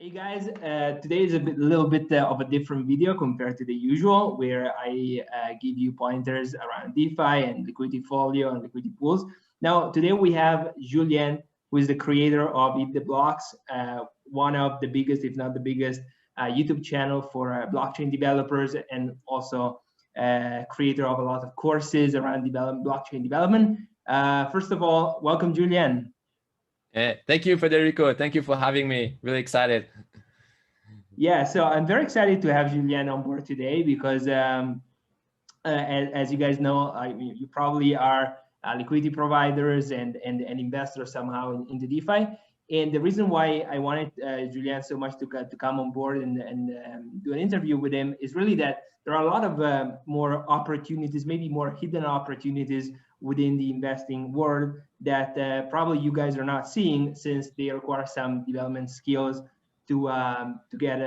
Hey guys, today is little bit of a different video compared to the usual, where I give you pointers around DeFi and liquidity folio and liquidity pools. Now, today we have Julien, who is the creator of EatTheBlocks, one of the biggest, if not the biggest, YouTube channel for blockchain developers, and also creator of a lot of courses around blockchain development. First of all, welcome, Julien. Thank you, Federico. Thank you for having me. Really excited. Yeah, so I'm very excited to have Julien on board today because, as you guys know, you probably are liquidity providers and investors somehow into DeFi. And the reason why I wanted Julien so much to come on board and do an interview with him is really that there are a lot of more opportunities, maybe more hidden opportunities within the investing world that probably you guys are not seeing, since they require some development skills to get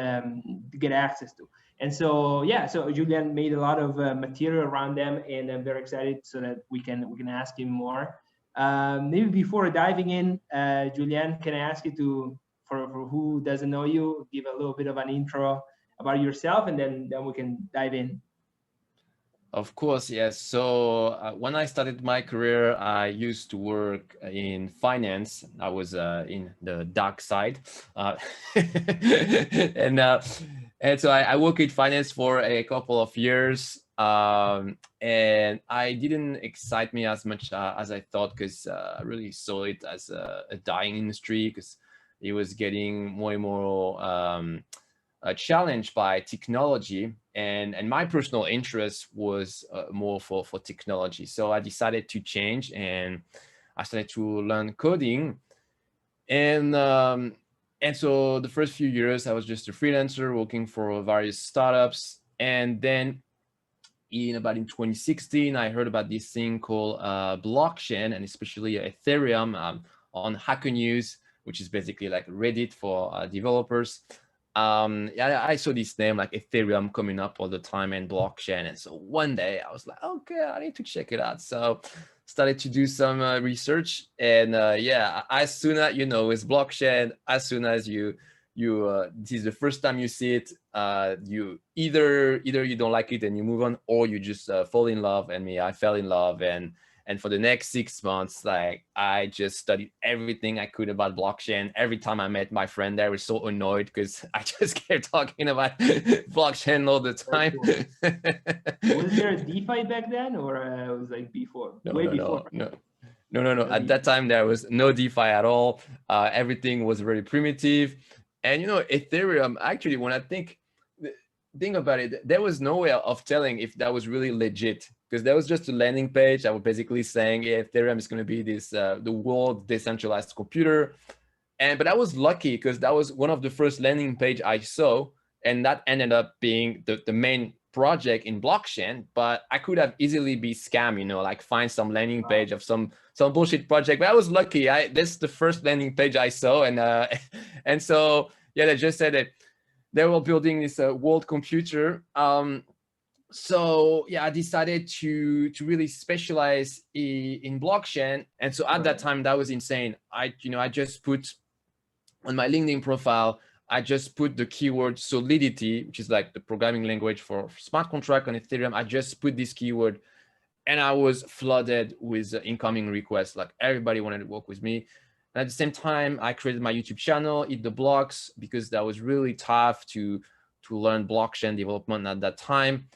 access to. And so yeah, so Julien made a lot of material around them, and I'm very excited so that we can ask him more. Maybe before diving in, Julien, can I ask you to, for who doesn't know you, give a little bit of an intro about yourself, and then we can dive in. Of course, yes. So when I started my career, I used to work in finance. I was in the dark side, and so I worked in finance for a couple of years, and I didn't excite me as much as I thought, because I really saw it as a dying industry, because it was getting more and more challenged by technology, and my personal interest was more for technology. So I decided to change, and I started to learn coding, and so the first few years I was just a freelancer working for various startups. And then in 2016 I heard about this thing called blockchain, and especially Ethereum, on Hacker News, which is basically like Reddit for developers. Yeah, I saw this name like Ethereum coming up all the time, and blockchain. And so one day I was like, okay, I need to check it out. So started to do some research, and yeah, as soon as it's blockchain, as soon as this is the first time you see it, you either you don't like it and you move on, or you just fall in love. And I fell in love, and for the next 6 months, like, I just studied everything I could about blockchain. Every time I met my friend there, I was so annoyed because I just kept talking about blockchain all the time. Was there a DeFi back then, or it was like before? Before? No. At that time, there was no DeFi at all. Everything was very primitive. And Ethereum, actually, when I think about it, there was no way of telling if that was really legit, because there was just a landing page that was basically saying, yeah, Ethereum is going to be this the world decentralized computer. But I was lucky, because that was one of the first landing page I saw, and that ended up being the main project in blockchain. But I could have easily be scammed, like find some landing page of some bullshit project. But I was lucky. This is the first landing page I saw, and so yeah, they just said that they were building this world computer. So yeah, I decided to really specialize in blockchain. And so at that time, that was insane. I just put on my LinkedIn profile, I just put the keyword Solidity, which is like the programming language for smart contract on Ethereum. I just put this keyword, and I was flooded with incoming requests. Like, everybody wanted to work with me. And at the same time, I created my YouTube channel, EatTheBlocks, because that was really tough to learn blockchain development at that time.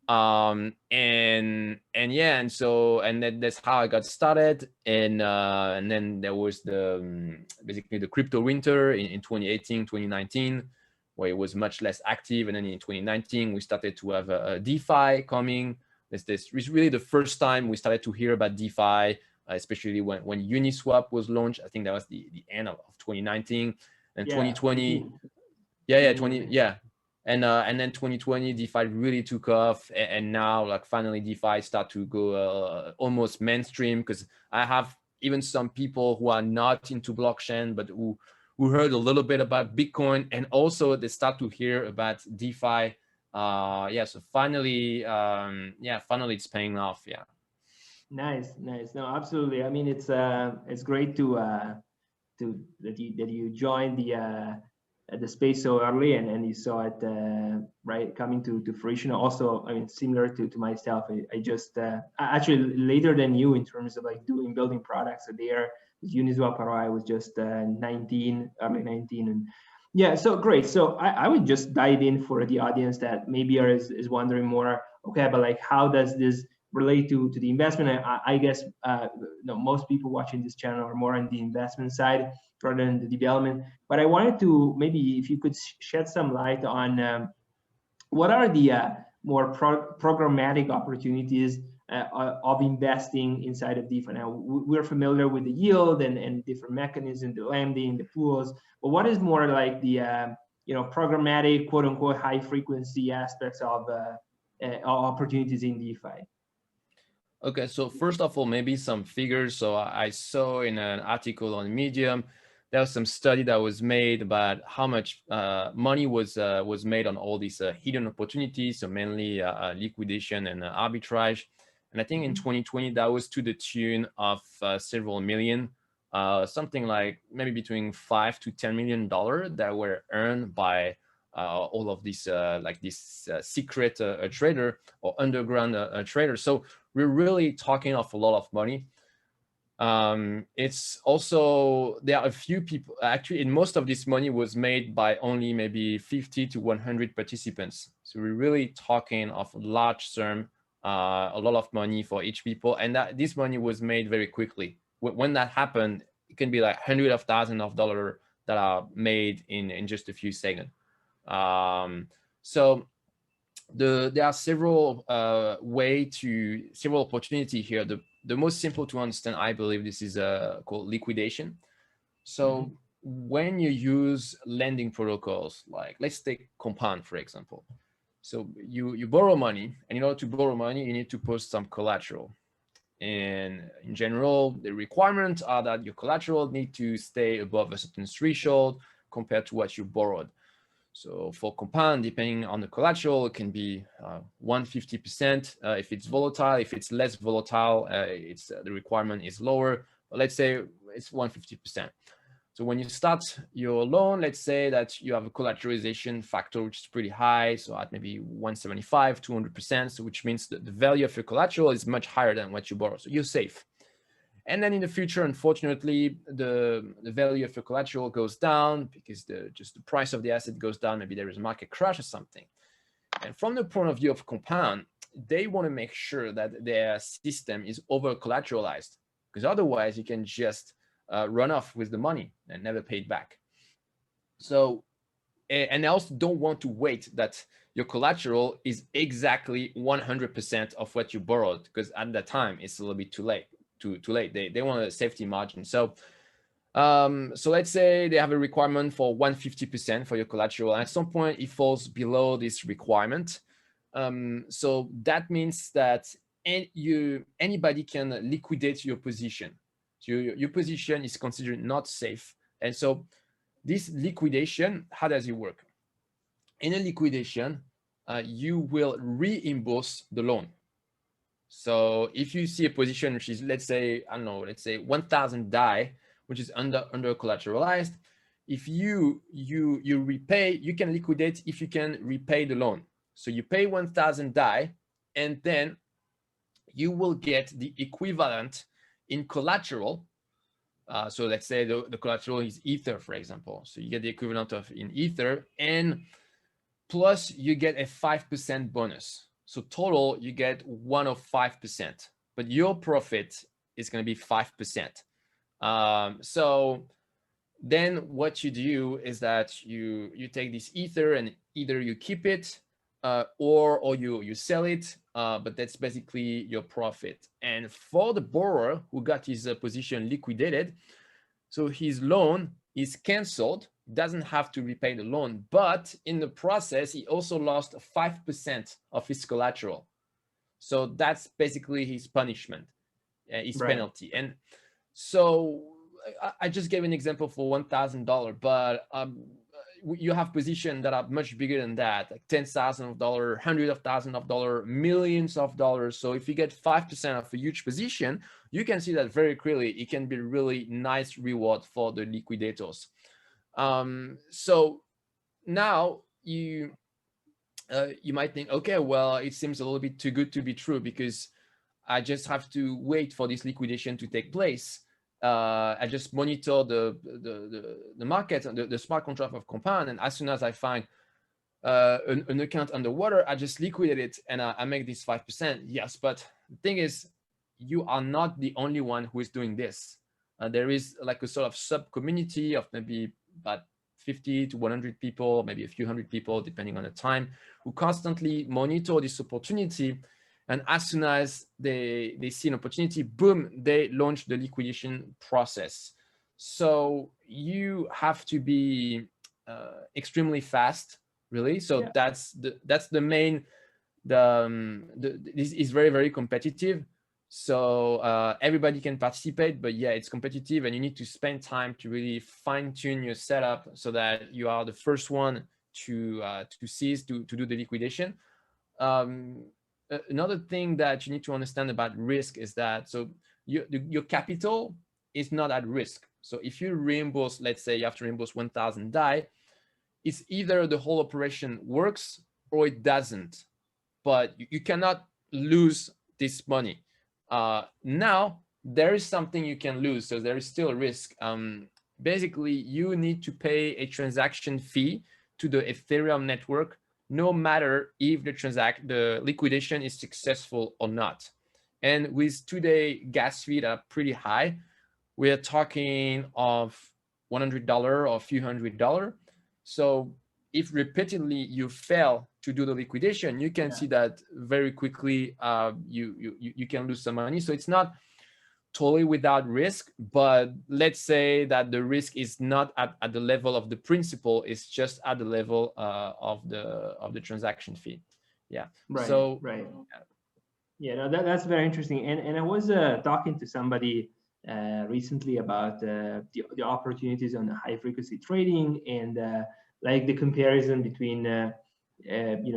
And yeah, and then that's how I got started. And then there was basically the crypto winter in 2018, 2019, where it was much less active. And then in 2019, we started to have a DeFi coming. This was really the first time we started to hear about DeFi, especially when Uniswap was launched. I think that was the end of 2019. And 2020, and then 2020 DeFi really took off, and now, like, finally DeFi start to go almost mainstream, because I have even some people who are not into blockchain, but who heard a little bit about Bitcoin, and also they start to hear about DeFi. Yeah, so finally, finally it's paying off. Yeah. Nice. No, absolutely. I mean, it's great that you joined the space so early, and you saw it right coming to fruition. Also, I mean, similar to myself, I just actually later than you in terms of like building products. So there, Uniswap I was just 19, early 19, and yeah, so great. So I would just dive in for the audience that maybe is wondering more. Okay, but like, how does this relate to the investment? I guess most people watching this channel are more on the investment side rather than the development. But I wanted to maybe if you could shed some light on what are the more programmatic opportunities of investing inside of DeFi. Now, we're familiar with the yield and different mechanisms, the lending, the pools, but what is more like the programmatic, quote unquote, high frequency aspects of opportunities in DeFi? Okay, so first of all, maybe some figures. So I saw in an article on Medium, there was some study that was made about how much money was made on all these hidden opportunities, so mainly liquidation and arbitrage. And I think in 2020, that was to the tune of several million, something like maybe between $5 to $10 million that were earned by all of these like this secret trader or underground trader. So we're really talking of a lot of money. It's also, there are a few people, actually, in most of this money was made by only maybe 50 to 100 participants. So we're really talking of a large sum, a lot of money for each people. And that this money was made very quickly. When that happened, it can be like hundreds of thousands of dollars that are made in just a few seconds. So there are several several opportunity here. The most simple to understand, I believe, this is called liquidation. So when you use lending protocols, like let's take Compound, for example. So you borrow money, and in order to borrow money, you need to post some collateral. And in general, the requirements are that your collateral need to stay above a certain threshold compared to what you borrowed. So for Compound, depending on the collateral, it can be 150%. If it's volatile, if it's less volatile, the requirement is lower. But let's say it's 150%. So when you start your loan, let's say that you have a collateralization factor which is pretty high, so at maybe 175, 200%, so which means that the value of your collateral is much higher than what you borrow. So you're safe. And then in the future, unfortunately, the value of your collateral goes down because just the price of the asset goes down. Maybe there is a market crash or something. And from the point of view of Compound, they want to make sure that their system is over collateralized, because otherwise you can just run off with the money and never pay it back. So, and they also don't want to wait that your collateral is exactly 100% of what you borrowed, because at that time it's a little bit too late. They want a safety margin. So so let's say they have a requirement for 150% for your collateral, and at some point it falls below this requirement. So that means that anybody can liquidate your position. So your position is considered not safe. And so this liquidation, how does it work? In a liquidation, you will reimburse the loan. So if you see a position which is, let's say, I don't know, let's say 1,000 DAI, which is under collateralized, if you repay, you can liquidate if you can repay the loan. So you pay 1,000 DAI, and then you will get the equivalent in collateral. So let's say the collateral is Ether, for example. So you get the equivalent of in Ether, and plus you get a 5% bonus. So total, you get 1 of 5%, but your profit is going to be 5%. So then what you do is that you take this Ether and either you keep it or you sell it, but that's basically your profit. And for the borrower who got his position liquidated, so his loan is canceled, doesn't have to repay the loan, but in the process, he also lost 5% of his collateral. So that's basically his punishment, his penalty. And so I just gave an example for $1,000, but you have positions that are much bigger than that, like $10,000, hundreds of thousands of dollars, millions of dollars. So if you get 5% of a huge position, you can see that very clearly. It can be really nice reward for the liquidators. So now you might think, okay, well, it seems a little bit too good to be true, because I just have to wait for this liquidation to take place. I just monitor the market and the smart contract of Compound, and as soon as I find an account underwater, I just liquidate it and I make this 5%. Yes, but the thing is, you are not the only one who is doing this. There is like a sort of sub community of maybe about 50 to 100 people, maybe a few hundred people, depending on the time, who constantly monitor this opportunity. And as soon as they see an opportunity, boom, they launch the liquidation process. So you have to be extremely fast, really. So Yeah. that's the main, this is very, very competitive. So everybody can participate, but yeah, it's competitive, and you need to spend time to really fine tune your setup so that you are the first one to seize, to do the liquidation. Another thing that you need to understand about risk is that, so your capital is not at risk. So if you reimburse, let's say you have to reimburse 1,000 DAI, it's either the whole operation works or it doesn't, but you cannot lose this money. Now there is something you can lose, so there is still a risk. Basically, you need to pay a transaction fee to the Ethereum network, no matter if the liquidation is successful or not. And with today gas fees are pretty high, we're talking of $100 or a few $100. So if repeatedly you fail to do the liquidation, you can see that very quickly you can lose some money. So it's not totally without risk, but let's say that the risk is not at the level of the principal, it's just at the level of the transaction fee. Yeah. Right. So right. Yeah, no, that's very interesting. And I was talking to somebody recently about the opportunities on the high frequency trading, and like the comparison between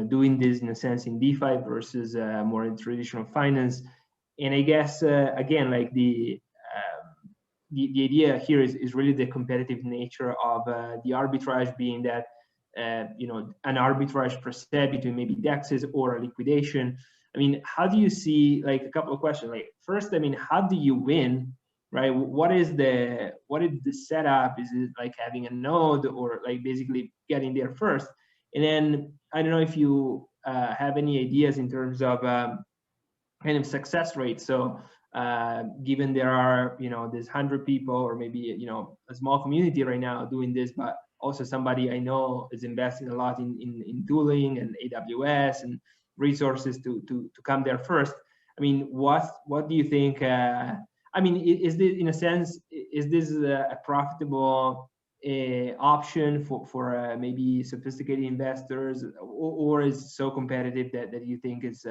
doing this in a sense in DeFi versus more in traditional finance. And I guess again, like the idea here is really the competitive nature of the arbitrage, being that an arbitrage per se between maybe dexes or a liquidation. I mean, how do you see, like, a couple of questions? Like, first, I mean, how do you win, right? What is the setup? Is it like having a node, or like basically getting there first? And then I don't know if you have any ideas in terms of kind of success rate. So given there are there's 100 people, or maybe a small community right now doing this, but also somebody I know is investing a lot in tooling and AWS and resources to come there first. I mean, what do you think? I mean, is this, in a sense, is this a profitable option for maybe sophisticated investors, or is it so competitive that you think is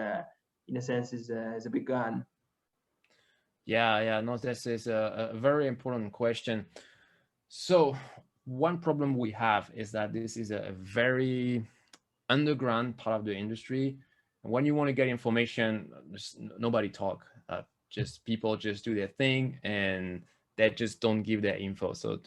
in a sense is a big gun? Yeah, no, this is a very important question. So one problem we have is that this is a very underground part of the industry. And when you want to get information, nobody talk. Just people just do their thing, and they just don't give their info. So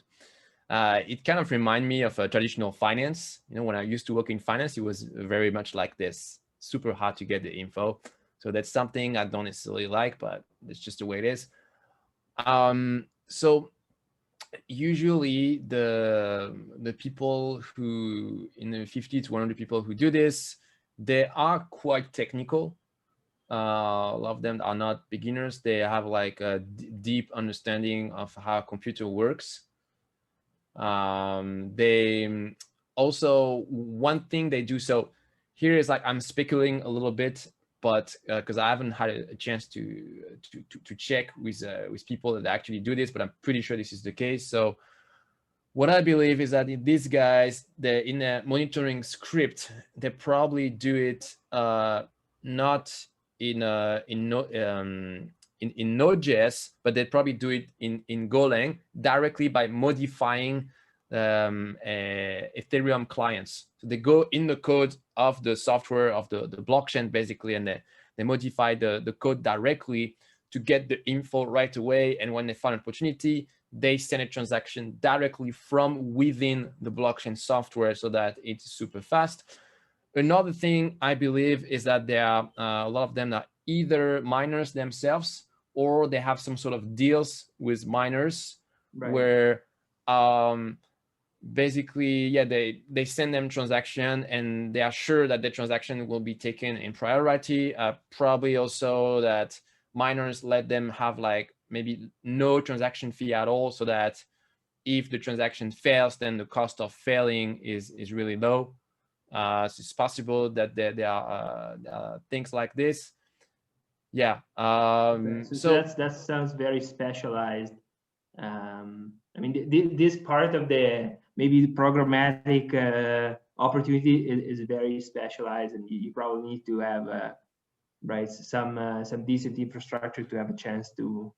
it kind of remind me of traditional finance. When I used to work in finance, it was very much like this, super hard to get the info. So that's something I don't necessarily like, but it's just the way it is. So usually the people who, in the 50 to 100 people who do this, they are quite technical. A lot of them are not beginners. They have like a deep understanding of how a computer works. They also, one thing they do, so here is like, I'm speculating a little bit, but because I haven't had a chance to check with people that actually do this, but I'm pretty sure this is the case. So what I believe is that these guys, they're in a monitoring script, they probably do it not in Node.js, but they probably do it in Golang directly by modifying Ethereum clients. So they go in the code of the software of the blockchain basically, and they modify the code directly to get the info right away. And when they find an opportunity, they send a transaction directly from within the blockchain software so that it's super fast. Another thing I believe is that there are a lot of them are either miners themselves, or they have some sort of deals with miners, right, where basically, yeah, they send them transaction and they are sure that the transaction will be taken in priority. Probably also that miners let them have like maybe no transaction fee at all, so that if the transaction fails, then the cost of failing is really low. So it's possible that there are things like this. Yeah. So that sounds very specialized. I mean, this part of the maybe the programmatic opportunity is very specialized, and you probably need to have right some decent infrastructure to have a chance to.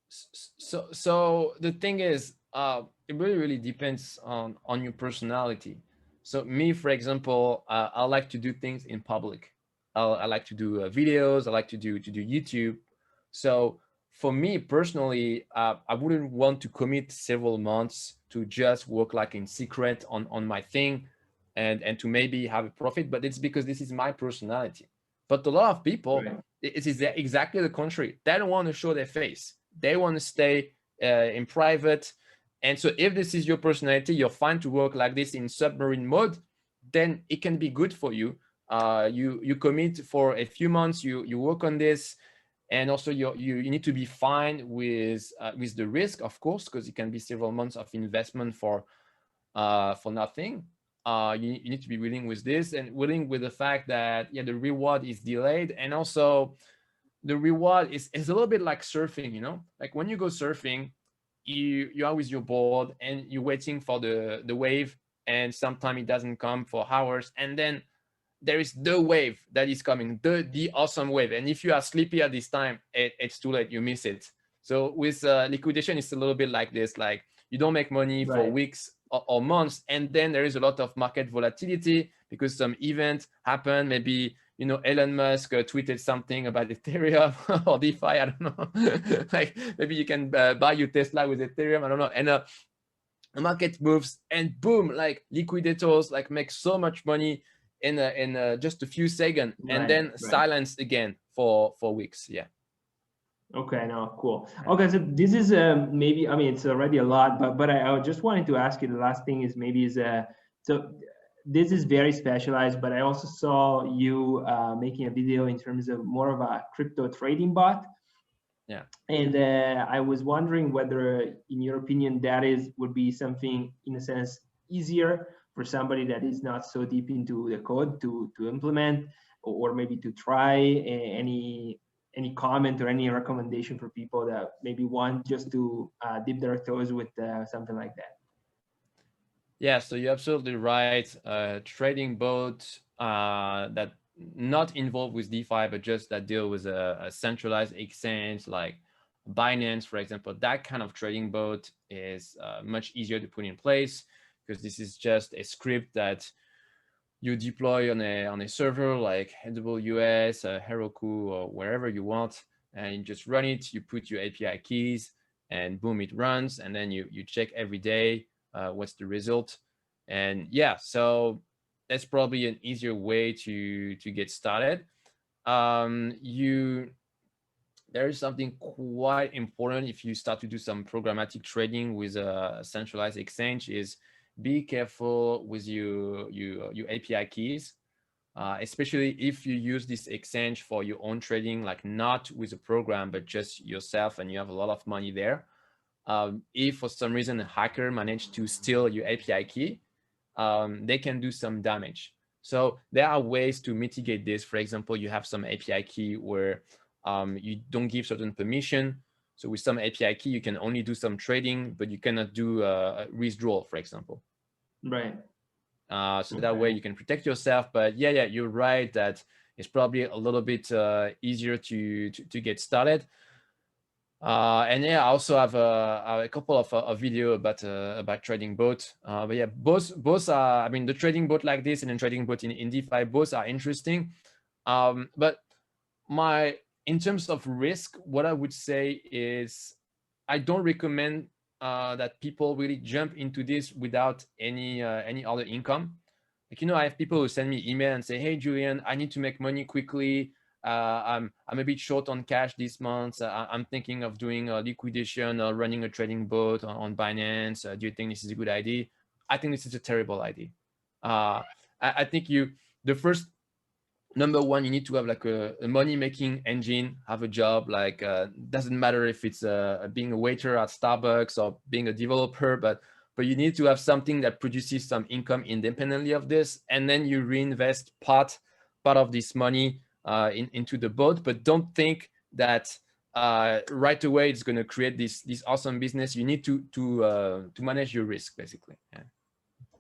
So the thing is, it really depends on your personality. So me, for example, I like to do things in public. I like to do videos. I like to do YouTube. So for me personally, I wouldn't want to commit several months to just work like in secret on my thing, and to maybe have a profit. But it's because this is my personality. But a lot of people, right, it is exactly the contrary. They don't want to show their face. They want to stay in private. And so if this is your personality, you're fine to work like this in submarine mode, then it can be good for you. You commit for a few months, you work on this, and also you need to be fine with the risk, of course, because it can be several months of investment for nothing. You need to be willing with this, and willing with the fact that, yeah, the reward is delayed. And also the reward is a little bit like surfing, you know, like when you go surfing, you are with your board and you're waiting for the wave, and sometimes it doesn't come for hours, and then there is the wave that is coming, the awesome wave, and if you are sleepy at this time, it's too late, you miss it. So with liquidation, it's a little bit like this, like you don't make money for weeks or months, and then there is a lot of market volatility because some event happened. Maybe, you know, Elon Musk tweeted something about Ethereum or DeFi, I don't know. Like maybe you can buy your Tesla with Ethereum, I don't know, and the market moves, and boom, like liquidators like make so much money in just a few seconds, and then silence again for weeks. Yeah. Okay, no, cool. Okay, so this is maybe, I mean, it's already a lot, but I just wanted to ask you, the last thing is maybe is so this is very specialized, but I also saw you making a video in terms of more of a crypto trading bot. Yeah. And I was wondering whether, in your opinion, that would be something, in a sense, easier for somebody that is not so deep into the code to implement, or maybe to try. Any comment or any recommendation for people that maybe want just to dip their toes with something like that? Yeah, so you're absolutely right. Trading bot that not involved with DeFi, but just that deal with a centralized exchange like Binance, for example, that kind of trading bot is much easier to put in place, because this is just a script that you deploy on a server like AWS, Heroku, or wherever you want, and you just run it. You put your API keys, and boom, it runs. And then you check every day what's the result. And yeah, so that's probably an easier way to get started. There is something quite important if you start to do some programmatic trading with a centralized exchange, is be careful with your API keys, especially if you use this exchange for your own trading, like not with a program, but just yourself, and you have a lot of money there. If for some reason a hacker managed to steal your API key, they can do some damage. So there are ways to mitigate this. For example, you have some API key where you don't give certain permission. So with some API key, you can only do some trading, but you cannot do a withdrawal, for example. Right. So that way you can protect yourself. But yeah, you're right that it's probably a little bit easier to get started. And yeah, I also have a couple of video about trading bot. But yeah, both are, I mean, the trading bot like this and the trading bot in DeFi, both are interesting. But in terms of risk, what I would say is I don't recommend that people really jump into this without any other income. Like, you know, I have people who send me email and say, hey, Julian, I need to make money quickly. I'm a bit short on cash this month. I'm thinking of doing a liquidation or running a trading bot on Binance. Do you think this is a good idea? I think this is a terrible idea. I think the first, number one, you need to have like a money making engine, have a job. Like, doesn't matter if it's being a waiter at Starbucks or being a developer, but you need to have something that produces some income independently of this, and then you reinvest part of this money into the bot. But don't think that right away it's going to create this awesome business. You need to manage your risk, basically.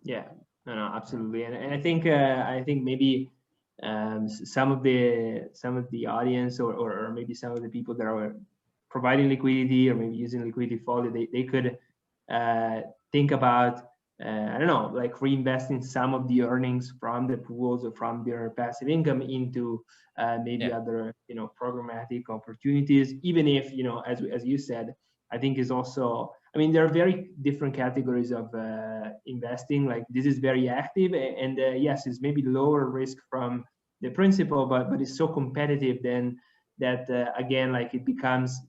Yeah, no, absolutely. And I think maybe some of the audience or maybe some of the people that are providing liquidity or maybe using liquidity follow, they could think about I don't know, like reinvesting some of the earnings from the pools or from their passive income into maybe other, you know, programmatic opportunities, even if, you know, as you said, I think is also, I mean, there are very different categories of investing. Like this is very active, and yes, it's maybe lower risk from the principal, but it's so competitive then that again, like it becomes,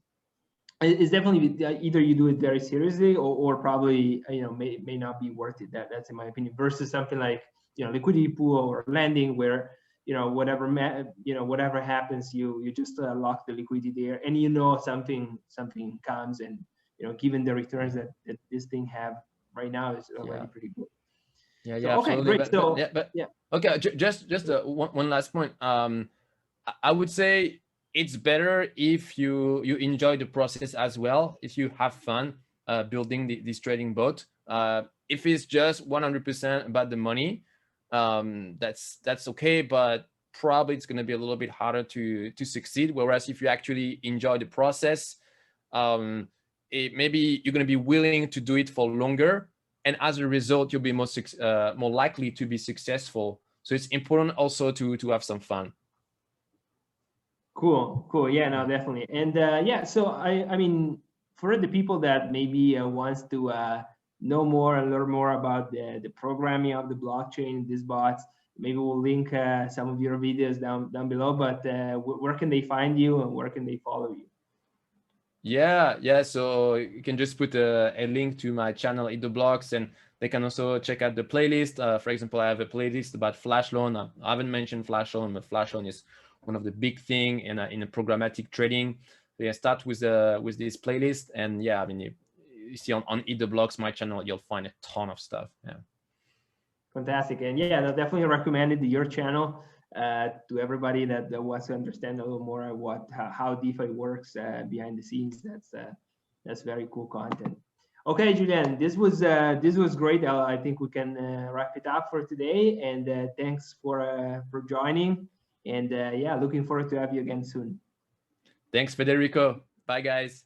it's definitely either you do it very seriously or probably, you know, may not be worth it. That's in my opinion. Versus something like, you know, liquidity pool or lending, where, you know, whatever happens, you just lock the liquidity there, and you know something comes, and you know, given the returns that this thing have right now, is already pretty good. Yeah, So, okay, absolutely. great. But okay, just one last point. I would say it's better if you enjoy the process as well, if you have fun building this trading bot. If it's just 100% about the money, that's okay, but probably it's going to be a little bit harder to succeed. Whereas if you actually enjoy the process, maybe you're going to be willing to do it for longer, and as a result, you'll be more likely to be successful. So it's important also to have some fun. Cool. Yeah, no, definitely. And yeah, so I mean, for the people that maybe wants to know more and learn more about the programming of the blockchain, these bots, maybe we'll link some of your videos down below. But where can they find you and where can they follow you? Yeah. So you can just put a link to my channel, EatTheBlocks, and they can also check out the playlist. For example, I have a playlist about flash loan. I haven't mentioned flash loan, but flash loan is one of the big thing in a programmatic trading. So yeah, start with this playlist, and yeah, I mean, you see on EatTheBlocks, my channel, you'll find a ton of stuff. Yeah. Fantastic. And yeah, I definitely recommended your channel to everybody that wants to understand a little more how DeFi works behind the scenes. That's very cool content. Okay, Julian, this was great. I think we can wrap it up for today. And thanks for joining. And yeah, looking forward to have you again soon. Thanks, Federico. Bye, guys.